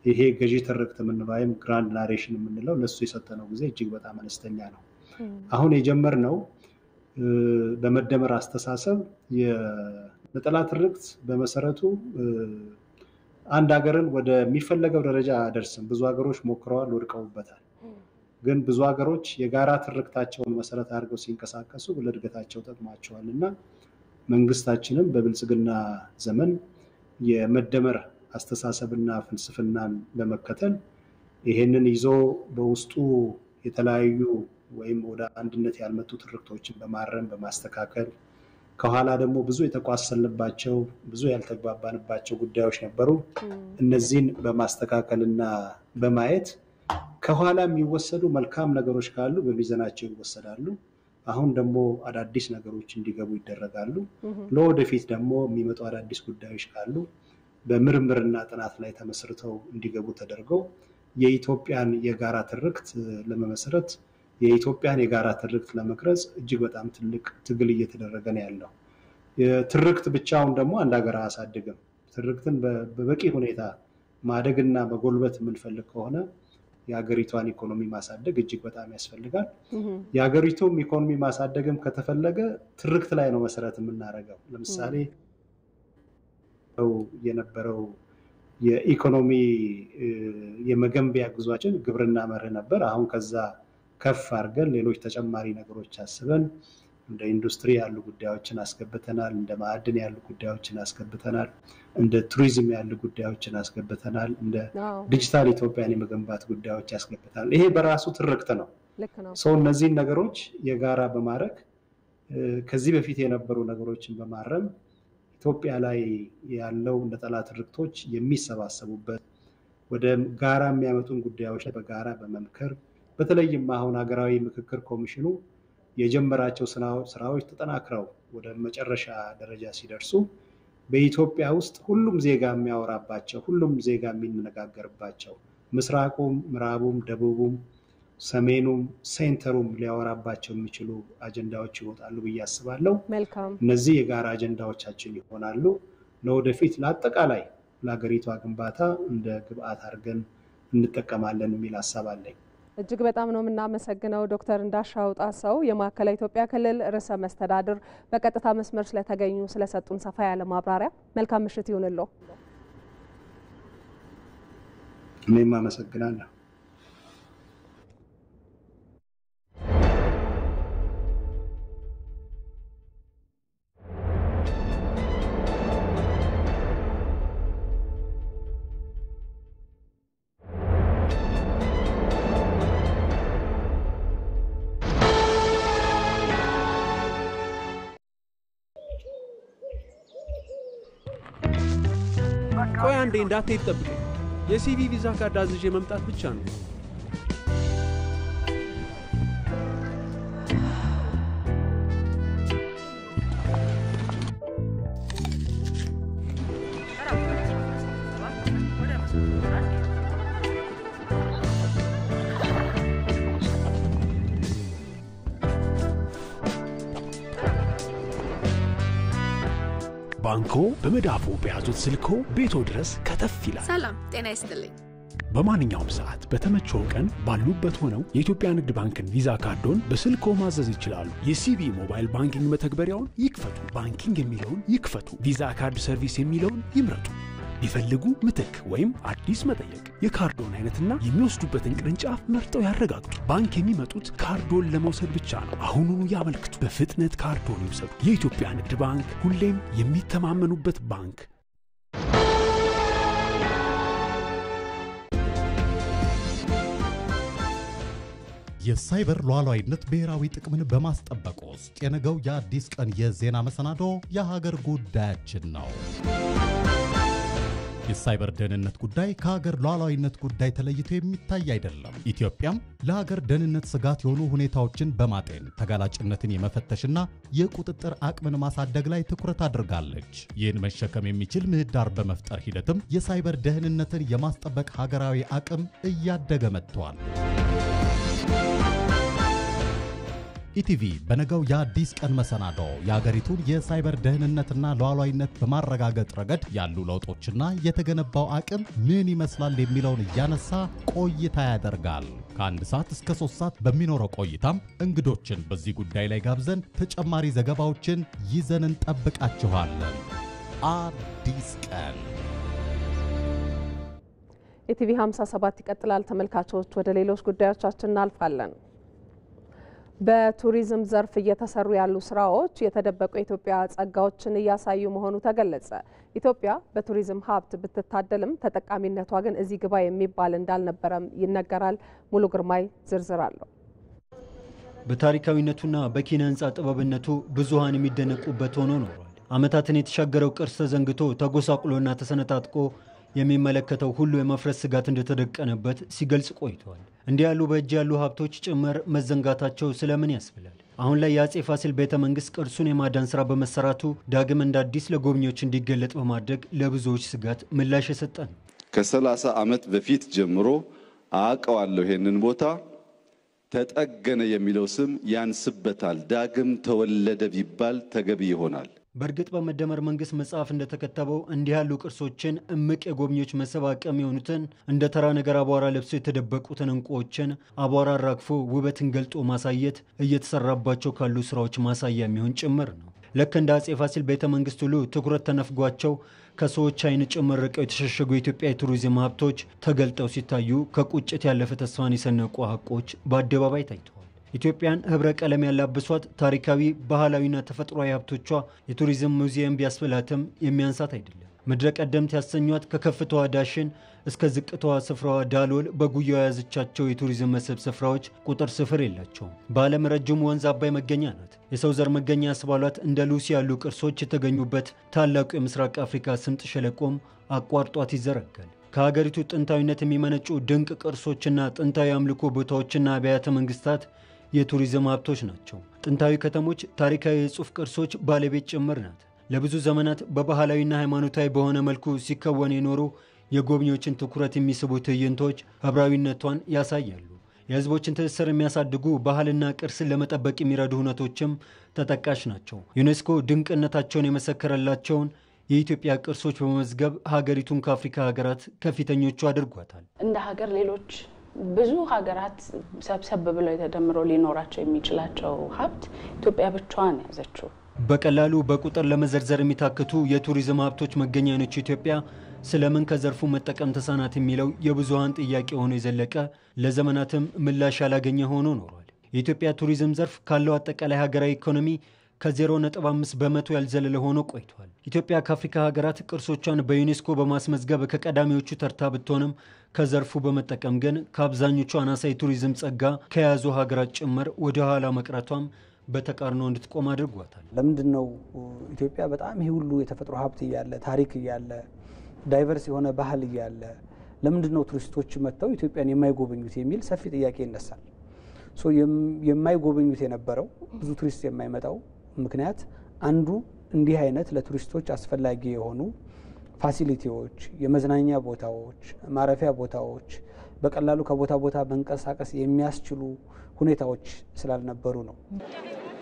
ይሄ ገዢ ትርክት የምንለው ወይም ግራንድ ናሬሽን የምንለው ለሱ የሰጠነው ጊዜ እጅግ በጣም አነስተኛ ነው። አሁን የጀመርነው በመደመር አስተሳሰብ የነጠላ ትርክት በመሰረቱ አንድ ሀገርን ወደሚፈለገው ደረጃ አደርስም። ብዙ ሀገሮች ሞክረዋል፣ ወድቀውበታል። ግን ብዙ ሀገሮች የጋራ ትርክታቸውን መሰረት አድርገው ሲንቀሳቀሱ ለእድገታቸው ጠቅሟቸዋልና መንግስታችንም በብልጽግና ዘመን የመደመር አስተሳሰብና ፍልስፍናን በመከተል ይሄንን ይዞ በውስጡ የተለያዩ ወይም ወደ አንድነት ያልመጡ ትርክቶችን በማረም በማስተካከል ከኋላ ደግሞ ብዙ የተቋሰልባቸው ብዙ ያልተግባባንባቸው ጉዳዮች ነበሩ። እነዚህን በማስተካከልና በማየት ከኋላ የሚወሰዱ መልካም ነገሮች ካሉ በሚዛናቸው ይወሰዳሉ። አሁን ደግሞ አዳዲስ ነገሮች እንዲገቡ ይደረጋሉ። ለወደፊት ደግሞ የሚመጡ አዳዲስ ጉዳዮች ካሉ በምርምርና ጥናት ላይ ተመስርተው እንዲገቡ ተደርገው የኢትዮጵያን የጋራ ትርክት ለመመስረት የኢትዮጵያን የጋራ ትርክት ለመቅረጽ እጅግ በጣም ትልቅ ትግል እየተደረገ ነው ያለው። ትርክት ብቻውን ደግሞ አንድ ሀገር አያሳድግም። ትርክትን በበቂ ሁኔታ ማደግና መጎልበት የምንፈልግ ከሆነ የሀገሪቷን ኢኮኖሚ ማሳደግ እጅግ በጣም ያስፈልጋል። የሀገሪቱም ኢኮኖሚ ማሳደግም ከተፈለገ ትርክት ላይ ነው መሰረት የምናደርገው። ለምሳሌ የነበረው የኢኮኖሚ የመገንቢያ ጉዟችን ግብርና መርህ ነበር። አሁን ከዛ ከፍ አድርገን ሌሎች ተጨማሪ ነገሮች አስበን እንደ ኢንዱስትሪ ያሉ ጉዳዮችን አስገብተናል፣ እንደ ማዕድን ያሉ ጉዳዮችን አስገብተናል፣ እንደ ቱሪዝም ያሉ ጉዳዮችን አስገብተናል፣ እንደ ዲጂታል ኢትዮጵያን የመገንባት ጉዳዮች አስገብተናል። ይሄ በራሱ ትርክት ነው። ሰው እነዚህን ነገሮች የጋራ በማድረግ ከዚህ በፊት የነበሩ ነገሮችን በማረም ኢትዮጵያ ላይ ያለው ነጠላ ትርክቶች የሚሰባሰቡበት ወደ ጋራ የሚያመጡን ጉዳዮች በጋራ በመምከር በተለይም አሁን ሀገራዊ ምክክር ኮሚሽኑ የጀመራቸው ስራዎች ተጠናክረው ወደ መጨረሻ ደረጃ ሲደርሱ በኢትዮጵያ ውስጥ ሁሉም ዜጋ የሚያወራባቸው፣ ሁሉም ዜጋ የሚነጋገርባቸው ምስራቁም፣ ምዕራቡም፣ ደቡቡም፣ ሰሜኑም ሴንተሩም ሊያወራባቸው የሚችሉ አጀንዳዎች ይወጣሉ ብዬ አስባለሁ። መልካም። እነዚህ የጋራ አጀንዳዎቻችን ይሆናሉ። ለወደፊት ለአጠቃላይ ለሀገሪቷ ግንባታ እንደ ግብአት አድርገን እንጠቀማለን የሚል ሀሳብ አለኝ። እጅግ በጣም ነው የምናመሰግነው ዶክተር እንዳሻው ጣሰው የማዕከላዊ ኢትዮጵያ ክልል ርዕሰ መስተዳድር በቀጥታ መስመር ስለተገኙ ስለሰጡን ሰፋ ያለ ማብራሪያ መልካም ምሽት ይሁንልዎ። እኔም አመሰግናለሁ። ቆይ አንዴ እንዳትሄድ ጠብቀኝ። የሲቪ ቪዛ ካርድ አዝዤ መምጣት ብቻ ነው። ባንኮ በመዳፎ በያዙት ስልኮ ቤቶ ድረስ ከተፍ ይላል። ሰላም ጤና ይስጥልኝ። በማንኛውም ሰዓት በተመቸው ቀን ባሉበት ሆነው የኢትዮጵያ ንግድ ባንክን ቪዛ ካርዶን በስልኮ ማዘዝ ይችላሉ። የሲቢ ሞባይል ባንኪንግ መተግበሪያውን ይክፈቱ። ባንኪንግ የሚለውን ይክፈቱ። ቪዛ ካርድ ሰርቪስ የሚለውን ይምረጡ። ይፈልጉ ምትክ ወይም አዲስ መጠየቅ። የካርዶን አይነትና የሚወስዱበትን ቅርንጫፍ መርጠው ያረጋግጡ። ባንክ የሚመጡት ካርዶን ለመውሰድ ብቻ ነው። አሁኑኑ ያመልክቱ። በፍጥነት ካርዶን ይውሰዱ። የኢትዮጵያ ንግድ ባንክ ሁሌም የሚተማመኑበት ባንክ። የሳይበር ሉዓላዊነት ብሔራዊ ጥቅምን በማስጠበቅ ውስጥ የነገው የአዲስ ቀን የዜና መሰናዶ የሀገር ጉዳያችን ነው። የሳይበር ደህንነት ጉዳይ ከሀገር ሉዓላዊነት ጉዳይ ተለይቶ የሚታይ አይደለም። ኢትዮጵያም ለሀገር ደህንነት ስጋት የሆኑ ሁኔታዎችን በማጤን ተጋላጭነትን የመፈተሽና የቁጥጥር አቅምን ማሳደግ ላይ ትኩረት አድርጋለች። ይህን መሸከም የሚችል ምህዳር በመፍጠር ሂደትም የሳይበር ደህንነትን የማስጠበቅ ሀገራዊ አቅም እያደገ መጥቷል። ኢቲቪ በነገው የአዲስ ቀን መሰናዶ የሀገሪቱን የሳይበር ደህንነትና ሉዓላዊነት በማረጋገጥ ረገድ ያሉ ለውጦችና የተገነባው አቅም ምን ይመስላል የሚለውን እያነሳ ቆይታ ያደርጋል። ከ1 ሰዓት እስከ 3 ሰዓት በሚኖረው ቆይታም እንግዶችን በዚህ ጉዳይ ላይ ጋብዘን ተጨማሪ ዘገባዎችን ይዘን እንጠብቃችኋለን። አዲስ ቀን ኢቲቪ 57 ይቀጥላል። ተመልካቾች ወደ ሌሎች ጉዳዮቻችን እናልፋለን። በቱሪዝም ዘርፍ እየተሰሩ ያሉ ስራዎች የተደበቁ የኢትዮጵያ ጸጋዎችን እያሳዩ መሆኑ ተገለጸ። ኢትዮጵያ በቱሪዝም ሀብት ብትታደልም ተጠቃሚነቷ ግን እዚህ ግባ የሚባል እንዳልነበረም ይነገራል። ሙሉ ግርማይ ዝርዝር አለው። በታሪካዊነቱና በኪነ ህንፃ ጥበብነቱ ብዙሃን የሚደነቁበት ሆኖ ኖሯል። ዓመታትን የተሻገረው ቅርስ ተዘንግቶ ተጎሳቁሎና ተሰነጣጥቆ የሚመለከተው ሁሉ የመፍረስ ስጋት እንደተደቀነበት ሲገልጽ ቆይቷል። እንዲህ ያሉ በእጅ ያሉ ሀብቶች ጭምር መዘንጋታቸው ስለምን ያስብላል። አሁን ላይ የአጼ ፋሲል ቤተ መንግስት ቅርሱን የማዳን ስራ በመሰራቱ ዳግም እንደ አዲስ ለጎብኚዎች እንዲገለጥ በማድረግ ለብዙዎች ስጋት ምላሽ የሰጠ ነው። ከ30 ዓመት በፊት ጀምሮ አውቀዋለሁ ይሄንን ቦታ ተጠገነ የሚለው ስም ያንስበታል። ዳግም ተወለደ ቢባል ተገቢ ይሆናል። በእርግጥ በመደመር መንግስት መጽሐፍ እንደተከተበው እንዲህ ያሉ ቅርሶችን እምቅ የጎብኚዎች መሰባቀም የሆኑትን እንደ ተራ ነገር አቧራ ለብሶ የተደበቁትን እንቁዎችን አቧራ አራግፎ ውበትን ገልጦ ማሳየት እየተሰራባቸው ካሉ ስራዎች ማሳያ የሚሆን ጭምር ነው። ልክ እንደ አጼ ፋሲል ቤተ መንግስት ሁሉ ትኩረት ተነፍጓቸው ከሰዎች አይን ጭምር ርቀው የተሸሸጉ የኢትዮጵያ የቱሪዝም ሀብቶች ተገልጠው ሲታዩ ከቁጭት ያለፈ ተስፋን የሰነቁ ሀቆች በአደባባይ ታይተዋል። ኢትዮጵያን ህብረ ቀለም ያላበሷት ታሪካዊ ባህላዊና ተፈጥሯዊ ሀብቶቿ የቱሪዝም ሙዚየም ቢያስብላትም የሚያንሳት አይደለም። ምድረ ቀደምት ያሰኟት ከከፍታዋ ዳሽን እስከ ዝቅታዋ ስፍራዋ ዳሎል በጉያው የያዘቻቸው የቱሪዝም መስህብ ስፍራዎች ቁጥር ስፍር የላቸውም። በዓለም ረጅሙ ወንዝ አባይ መገኛ ናት። የሰው ዘር መገኛ ያስባሏት እንደ ሉሲ ያሉ ቅርሶች የተገኙበት ታላቁ የምስራቅ አፍሪካ ስምጥ ሸለቆም አቋርጧት ይዘረጋል። ከሀገሪቱ ጥንታዊነት የሚመነጩ ድንቅ ቅርሶችና ጥንታዊ አምልኮ ቦታዎችና አብያተ መንግስታት የቱሪዝም ሀብቶች ናቸው። ጥንታዊ ከተሞች ታሪካዊ የጽሑፍ ቅርሶች ባለቤት ጭምር ናት። ለብዙ ዘመናት በባህላዊና ሃይማኖታዊ በሆነ መልኩ ሲከወን የኖሩ የጎብኚዎችን ትኩረት የሚስቡ ትዕይንቶች ህብራዊነቷን ያሳያሉ። የህዝቦችን ትስስር የሚያሳድጉ ባህልና ቅርስን ለመጠበቅ የሚረዱ ሁነቶችም ተጠቃሽ ናቸው። ዩኔስኮ ድንቅነታቸውን የመሰከረላቸውን የኢትዮጵያ ቅርሶች በመመዝገብ ሀገሪቱን ከአፍሪካ ሀገራት ከፊተኞቹ አድርጓታል። እንደ ሀገር ሌሎች ብዙ ሀገራት ሰብሰብ ብለው ተደምረው ሊኖራቸው የሚችላቸው ሀብት ኢትዮጵያ ብቻዋን ያዘችው። በቀላሉ በቁጥር ለመዘርዘር የሚታክቱ የቱሪዝም ሀብቶች መገኛ ነች ኢትዮጵያ። ስለምን ከዘርፉ መጠቀም ተሳናት የሚለው የብዙሃን ጥያቄ ሆኖ የዘለቀ ለዘመናትም ምላሽ ያላገኘ ሆኖ ኖሯል። የኢትዮጵያ ቱሪዝም ዘርፍ ካለው አጠቃላይ ሀገራዊ ኢኮኖሚ ከ0.5 በመቶ ያልዘለለ ሆኖ ቆይቷል። ኢትዮጵያ ከአፍሪካ ሀገራት ቅርሶቿን በዩኔስኮ በማስመዝገብ ከቀዳሚዎቹ ተርታ ብትሆንም ከዘርፉ በመጠቀም ግን ከአብዛኞቹ አናሳ የቱሪዝም ጸጋ ከያዙ ሀገራት ጭምር ወደ ኋላ መቅረቷም በተቃርኖ እንድትቆም አድርጓታል። ለምንድነው ኢትዮጵያ በጣም ይህ ሁሉ የተፈጥሮ ሀብት እያለ ታሪክ እያለ ዳይቨርስ የሆነ ባህል እያለ ለምንድነው ቱሪስቶች መጥተው ኢትዮጵያን የማይጎበኙት የሚል ሰፊ ጥያቄ ይነሳል። የማይጎበኙት የነበረው ብዙ ቱሪስት የማይመጣው ምክንያት አንዱ እንዲህ አይነት ለቱሪስቶች አስፈላጊ የሆኑ ፋሲሊቲዎች፣ የመዝናኛ ቦታዎች፣ ማረፊያ ቦታዎች በቀላሉ ከቦታ ቦታ መንቀሳቀስ የሚያስችሉ ሁኔታዎች ስላልነበሩ ነው።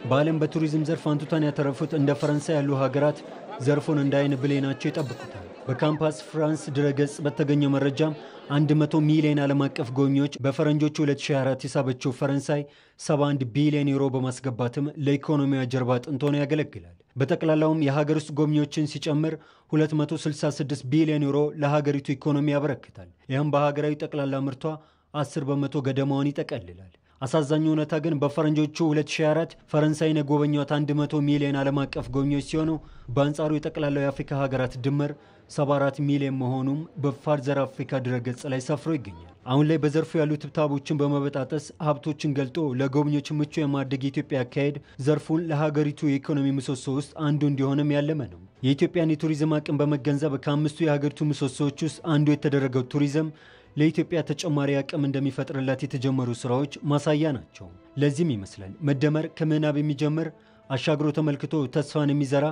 በዓለም በቱሪዝም ዘርፍ አንቱታን ያተረፉት እንደ ፈረንሳይ ያሉ ሀገራት ዘርፉን እንደ አይን ብሌናቸው ይጠብቁታል። በካምፓስ ፍራንስ ድረገጽ በተገኘው መረጃም 100 ሚሊዮን ዓለም አቀፍ ጎብኚዎች በፈረንጆቹ 2024 የሳበችው ፈረንሳይ 71 ቢሊዮን ዩሮ በማስገባትም ለኢኮኖሚዋ ጀርባ አጥንት ሆኖ ያገለግላል። በጠቅላላውም የሀገር ውስጥ ጎብኚዎችን ሲጨምር 266 ቢሊዮን ዩሮ ለሀገሪቱ ኢኮኖሚ ያበረክታል። ይህም በሀገራዊ ጠቅላላ ምርቷ 10 በመቶ ገደማውን ይጠቀልላል። አሳዛኙ እውነታ ግን በፈረንጆቹ 2024 ፈረንሳይን የጎበኟት 100 ሚሊዮን ዓለም አቀፍ ጎብኚዎች ሲሆኑ በአንጻሩ የጠቅላላው የአፍሪካ ሀገራት ድምር 74 ሚሊዮን መሆኑም በፋርዘር አፍሪካ ድረገጽ ላይ ሰፍሮ ይገኛል። አሁን ላይ በዘርፉ ያሉ ትብታቦችን በመበጣጠስ ሀብቶችን ገልጦ ለጎብኚዎች ምቹ የማድረግ የኢትዮጵያ አካሄድ ዘርፉን ለሀገሪቱ የኢኮኖሚ ምሰሶ ውስጥ አንዱ እንዲሆንም ያለመ ነው። የኢትዮጵያን የቱሪዝም አቅም በመገንዘብ ከአምስቱ የሀገሪቱ ምሰሶዎች ውስጥ አንዱ የተደረገው ቱሪዝም ለኢትዮጵያ ተጨማሪ አቅም እንደሚፈጥርላት የተጀመሩ ስራዎች ማሳያ ናቸው። ለዚህም ይመስላል መደመር ከምናብ የሚጀምር አሻግሮ ተመልክቶ ተስፋን የሚዘራ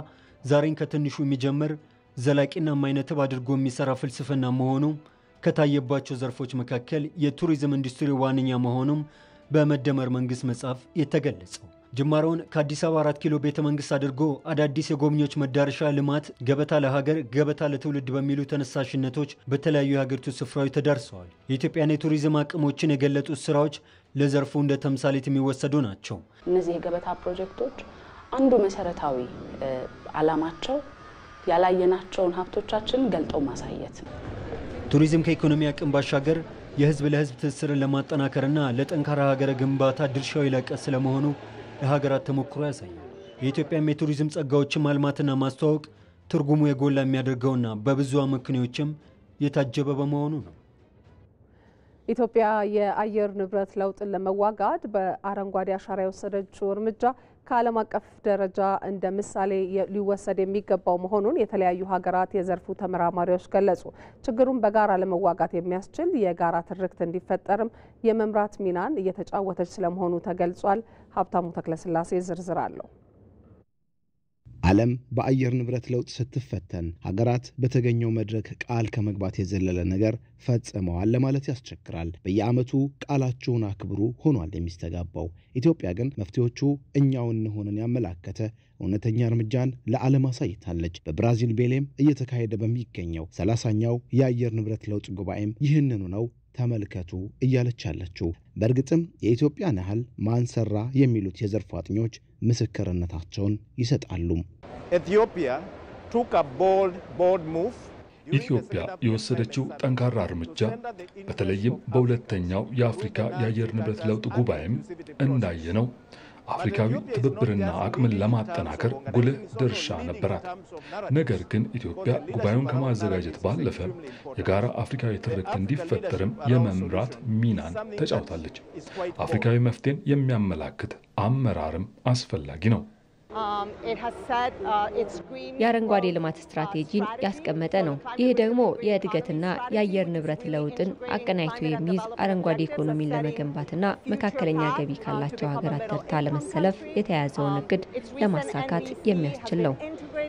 ዛሬን ከትንሹ የሚጀምር ዘላቂና ማይነትብ አድርጎ የሚሰራ ፍልስፍና መሆኑ ከታየባቸው ዘርፎች መካከል የቱሪዝም ኢንዱስትሪ ዋነኛ መሆኑም በመደመር መንግስት መጽሐፍ የተገለጸው። ጅማሮውን ከአዲስ አበባ 4 ኪሎ ቤተ መንግስት አድርጎ አዳዲስ የጎብኚዎች መዳረሻ ልማት፣ ገበታ ለሀገር ገበታ ለትውልድ በሚሉ ተነሳሽነቶች በተለያዩ የሀገሪቱ ስፍራዎች ተዳርሰዋል። የኢትዮጵያን የቱሪዝም አቅሞችን የገለጡት ስራዎች ለዘርፉ እንደ ተምሳሌት የሚወሰዱ ናቸው። እነዚህ የገበታ ፕሮጀክቶች አንዱ መሰረታዊ ዓላማቸው ያላየናቸውን ሀብቶቻችን ገልጠው ማሳየት ነው። ቱሪዝም ከኢኮኖሚ አቅም ባሻገር የህዝብ ለህዝብ ትስስርን ለማጠናከርና ለጠንካራ ሀገረ ግንባታ ድርሻው የላቀ ስለመሆኑ የሀገራት ተሞክሮ ያሳያል። የኢትዮጵያም የቱሪዝም ጸጋዎችን ማልማትና ማስተዋወቅ ትርጉሙ የጎላ የሚያደርገውና በብዙ አመክንዮችም የታጀበ በመሆኑ ነው። ኢትዮጵያ የአየር ንብረት ለውጥን ለመዋጋት በአረንጓዴ አሻራ የወሰደችው እርምጃ ከዓለም አቀፍ ደረጃ እንደ ምሳሌ ሊወሰድ የሚገባው መሆኑን የተለያዩ ሀገራት የዘርፉ ተመራማሪዎች ገለጹ። ችግሩን በጋራ ለመዋጋት የሚያስችል የጋራ ትርክት እንዲፈጠርም የመምራት ሚናን እየተጫወተች ስለመሆኑ ተገልጿል። ሀብታሙ ተክለስላሴ ዝርዝር አለው። ዓለም በአየር ንብረት ለውጥ ስትፈተን ሀገራት በተገኘው መድረክ ቃል ከመግባት የዘለለ ነገር ፈጽመዋል ለማለት ያስቸግራል። በየዓመቱ ቃላቸውን አክብሩ ሆኗል የሚስተጋባው። ኢትዮጵያ ግን መፍትሄዎቹ እኛው እንሆንን ያመላከተ እውነተኛ እርምጃን ለዓለም አሳይታለች። በብራዚል ቤሌም እየተካሄደ በሚገኘው 30ኛው የአየር ንብረት ለውጥ ጉባኤም ይህንኑ ነው ተመልከቱ እያለች ያለችው። በእርግጥም የኢትዮጵያን ያህል ማንሰራ የሚሉት የዘርፉ አጥኚዎች ምስክርነታቸውን ይሰጣሉ። ኢትዮጵያ የወሰደችው ጠንካራ እርምጃ በተለይም በሁለተኛው የአፍሪካ የአየር ንብረት ለውጥ ጉባኤም እንዳየነው አፍሪካዊ ትብብርና አቅምን ለማጠናከር ጉልህ ድርሻ ነበራት። ነገር ግን ኢትዮጵያ ጉባኤውን ከማዘጋጀት ባለፈ የጋራ አፍሪካዊ ትርክት እንዲፈጠርም የመምራት ሚናን ተጫውታለች። አፍሪካዊ መፍትሄን የሚያመላክት አመራርም አስፈላጊ ነው። የአረንጓዴ ልማት ስትራቴጂን ያስቀመጠ ነው። ይህ ደግሞ የእድገትና የአየር ንብረት ለውጥን አቀናጅቶ የሚይዝ አረንጓዴ ኢኮኖሚን ለመገንባትና መካከለኛ ገቢ ካላቸው ሀገራት ተርታ ለመሰለፍ የተያዘውን እቅድ ለማሳካት የሚያስችል ነው።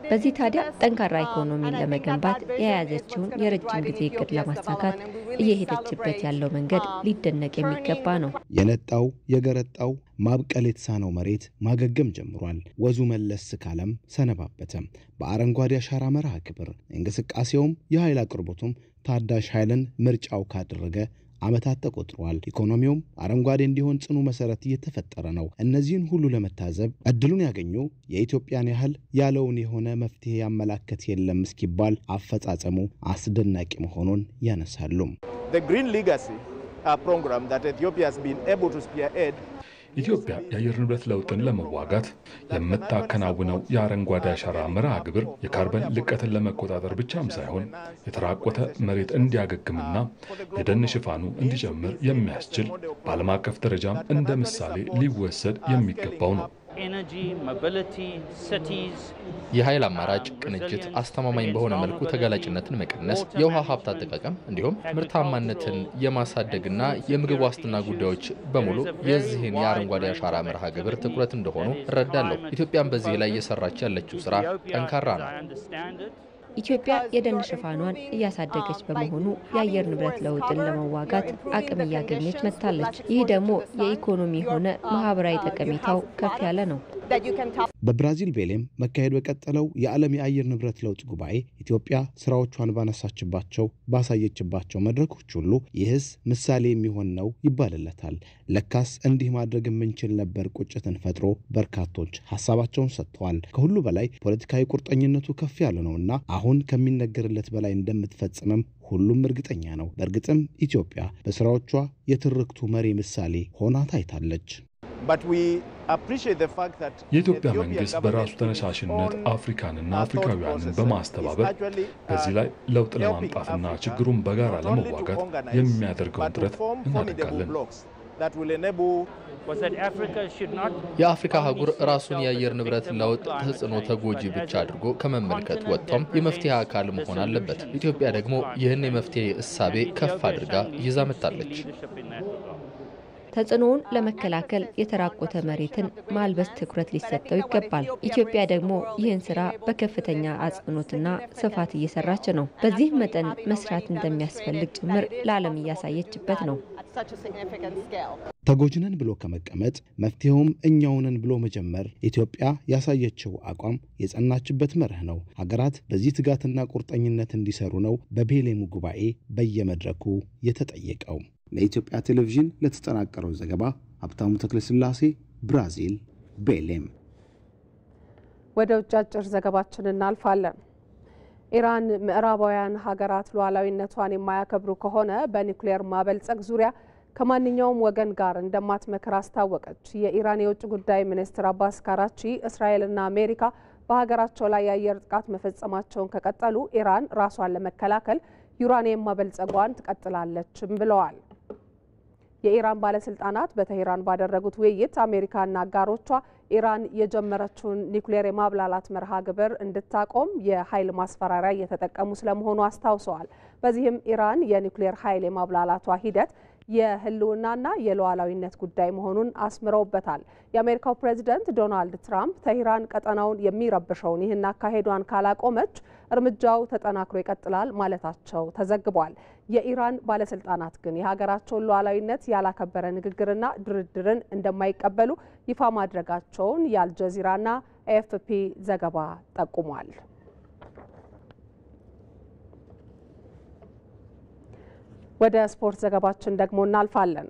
በዚህ ታዲያ ጠንካራ ኢኮኖሚን ለመገንባት የያዘችውን የረጅም ጊዜ እቅድ ለማሳካት እየሄደችበት ያለው መንገድ ሊደነቅ የሚገባ ነው። የነጣው የገረጣው ማብቀል የተሳነው መሬት ማገገም ጀምሯል። ወዙ መለስ ካለም ሰነባበተም። በአረንጓዴ አሻራ መርሃ ግብር እንቅስቃሴውም የኃይል አቅርቦቱም ታዳሽ ኃይልን ምርጫው ካደረገ ዓመታት ተቆጥሯል። ኢኮኖሚውም አረንጓዴ እንዲሆን ጽኑ መሰረት እየተፈጠረ ነው። እነዚህን ሁሉ ለመታዘብ እድሉን ያገኙ የኢትዮጵያን ያህል ያለውን የሆነ መፍትሄ ያመላከት የለም እስኪባል አፈጻጸሙ አስደናቂ መሆኑን ያነሳሉ። The Green Legacy program that Ethiopia has been able to spearhead ኢትዮጵያ የአየር ንብረት ለውጥን ለመዋጋት የምታከናውነው የአረንጓዴ አሻራ መርሃ ግብር የካርበን ልቀትን ለመቆጣጠር ብቻም ሳይሆን የተራቆተ መሬት እንዲያገግምና የደን ሽፋኑ እንዲጨምር የሚያስችል በዓለም አቀፍ ደረጃም እንደ ምሳሌ ሊወሰድ የሚገባው ነው። የኃይል አማራጭ ቅንጅት አስተማማኝ በሆነ መልኩ ተጋላጭነትን መቀነስ፣ የውሃ ሀብት አጠቃቀም እንዲሁም ምርታማነትን የማሳደግና የምግብ ዋስትና ጉዳዮች በሙሉ የዚህን የአረንጓዴ አሻራ መርሃ ግብር ትኩረት እንደሆኑ እረዳለሁ። ኢትዮጵያም በዚህ ላይ እየሰራች ያለችው ስራ ጠንካራ ነው። ኢትዮጵያ የደን ሽፋኗን እያሳደገች በመሆኑ የአየር ንብረት ለውጥን ለመዋጋት አቅም እያገኘች መጥታለች። ይህ ደግሞ የኢኮኖሚ ሆነ ማህበራዊ ጠቀሜታው ከፍ ያለ ነው። በብራዚል ቤሌም መካሄድ በቀጠለው የዓለም የአየር ንብረት ለውጥ ጉባኤ ኢትዮጵያ ስራዎቿን ባሳየችባቸው መድረኮች ሁሉ ይህስ ምሳሌ የሚሆን ነው ይባልለታል። ለካስ እንዲህ ማድረግ የምንችል ነበር ቁጭትን ፈጥሮ በርካቶች ሐሳባቸውን ሰጥተዋል። ከሁሉ በላይ ፖለቲካዊ ቁርጠኝነቱ ከፍ ያለ ነውና አሁን ከሚነገርለት በላይ እንደምትፈጽምም ሁሉም እርግጠኛ ነው። በእርግጥም ኢትዮጵያ በስራዎቿ የትርክቱ መሪ ምሳሌ ሆና ታይታለች። የኢትዮጵያ መንግስት በራሱ ተነሳሽነት አፍሪካንና አፍሪካውያንን በማስተባበር በዚህ ላይ ለውጥ ለማምጣትና ችግሩን በጋራ ለመዋጋት የሚያደርገውን ጥረት እናደርጋለን። የአፍሪካ አህጉር ራሱን የአየር ንብረት ለውጥ ተጽዕኖ ተጎጂ ብቻ አድርጎ ከመመልከት ወጥቶም የመፍትሄ አካል መሆን አለበት። ኢትዮጵያ ደግሞ ይህን የመፍትሄ እሳቤ ከፍ አድርጋ ይዛ መጥታለች። ተጽዕኖውን ለመከላከል የተራቆተ መሬትን ማልበስ ትኩረት ሊሰጠው ይገባል። ኢትዮጵያ ደግሞ ይህን ስራ በከፍተኛ አጽንኦትና ስፋት እየሰራች ነው። በዚህ መጠን መስራት እንደሚያስፈልግ ጭምር ለዓለም እያሳየችበት ነው። ተጎጅነን ብሎ ከመቀመጥ መፍትሄውም እኛውንን ብሎ መጀመር ኢትዮጵያ ያሳየችው አቋም የጸናችበት መርህ ነው። ሀገራት በዚህ ትጋትና ቁርጠኝነት እንዲሰሩ ነው በቤሌሙ ጉባኤ በየመድረኩ የተጠየቀው። ለኢትዮጵያ ቴሌቪዥን ለተጠናቀረው ዘገባ ሀብታሙ ተክለስላሴ፣ ብራዚል ቤሌም። ወደ ውጭ አጭር ዘገባችን እናልፋለን። ኢራን ምዕራባውያን ሀገራት ሉዓላዊነቷን የማያከብሩ ከሆነ በኒውክሌር ማበልጸግ ዙሪያ ከማንኛውም ወገን ጋር እንደማትመክር አስታወቀች። የኢራን የውጭ ጉዳይ ሚኒስትር አባስ ካራቺ እስራኤልና አሜሪካ በሀገራቸው ላይ የአየር ጥቃት መፈጸማቸውን ከቀጠሉ ኢራን ራሷን ለመከላከል ዩራኒየም ማበልጸጓን ትቀጥላለችም ብለዋል። የኢራን ባለስልጣናት በቴህራን ባደረጉት ውይይት አሜሪካና አጋሮቿ ኢራን የጀመረችውን ኒውክሌር የማብላላት መርሃ ግብር እንድታቆም የኃይል ማስፈራሪያ እየተጠቀሙ ስለመሆኑ አስታውሰዋል። በዚህም ኢራን የኒውክሌር ኃይል የማብላላቷ ሂደት የህልውናና የሉዓላዊነት ጉዳይ መሆኑን አስምረውበታል። የአሜሪካው ፕሬዝዳንት ዶናልድ ትራምፕ ቴህራን ቀጠናውን የሚረብሸውን ይህን አካሄዷን ካላቆመች እርምጃው ተጠናክሮ ይቀጥላል ማለታቸው ተዘግቧል። የኢራን ባለስልጣናት ግን የሀገራቸውን ሉዓላዊነት ያላከበረ ንግግርና ድርድርን እንደማይቀበሉ ይፋ ማድረጋቸውን የአልጀዚራና ኤኤፍፒ ዘገባ ጠቁሟል። ወደ ስፖርት ዘገባችን ደግሞ እናልፋለን።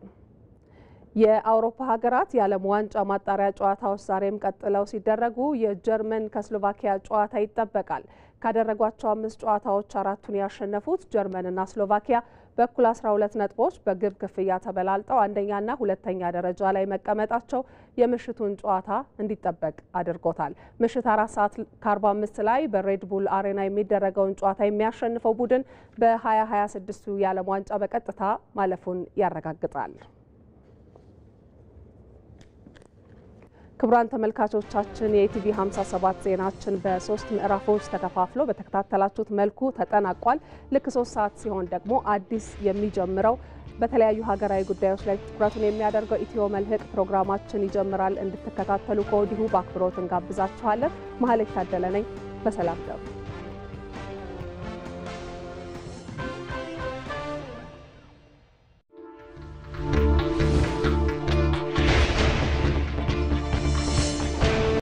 የአውሮፓ ሀገራት የዓለም ዋንጫ ማጣሪያ ጨዋታዎች ዛሬም ቀጥለው ሲደረጉ የጀርመን ከስሎቫኪያ ጨዋታ ይጠበቃል። ካደረጓቸው 5 ጨዋታዎች 4ቱን ያሸነፉት ጀርመንና ስሎቫኪያ በኩል 12 ነጥቦች በግብ ክፍያ ተበላልጠው አንደኛና ሁለተኛ ደረጃ ላይ መቀመጣቸው የምሽቱን ጨዋታ እንዲጠበቅ አድርጎታል። ምሽት 4:45 ላይ በሬድቡል አሬና የሚደረገውን ጨዋታ የሚያሸንፈው ቡድን በ2026ቱ የዓለም ዋንጫ በቀጥታ ማለፉን ያረጋግጣል። ክቡራን ተመልካቾቻችን የኢቲቪ 57 ዜናችን በ3 ምዕራፎች ተከፋፍሎ በተከታተላችሁት መልኩ ተጠናቋል። ልክ 3 ሰዓት ሲሆን ደግሞ አዲስ የሚጀምረው በተለያዩ ሀገራዊ ጉዳዮች ላይ ትኩረቱን የሚያደርገው ኢትዮ መልህቅ ፕሮግራማችን ይጀምራል። እንድትከታተሉ ከወዲሁ በአክብሮት እንጋብዛችኋለን። መሀሌት ታደለ ነኝ። በሰላም ነው።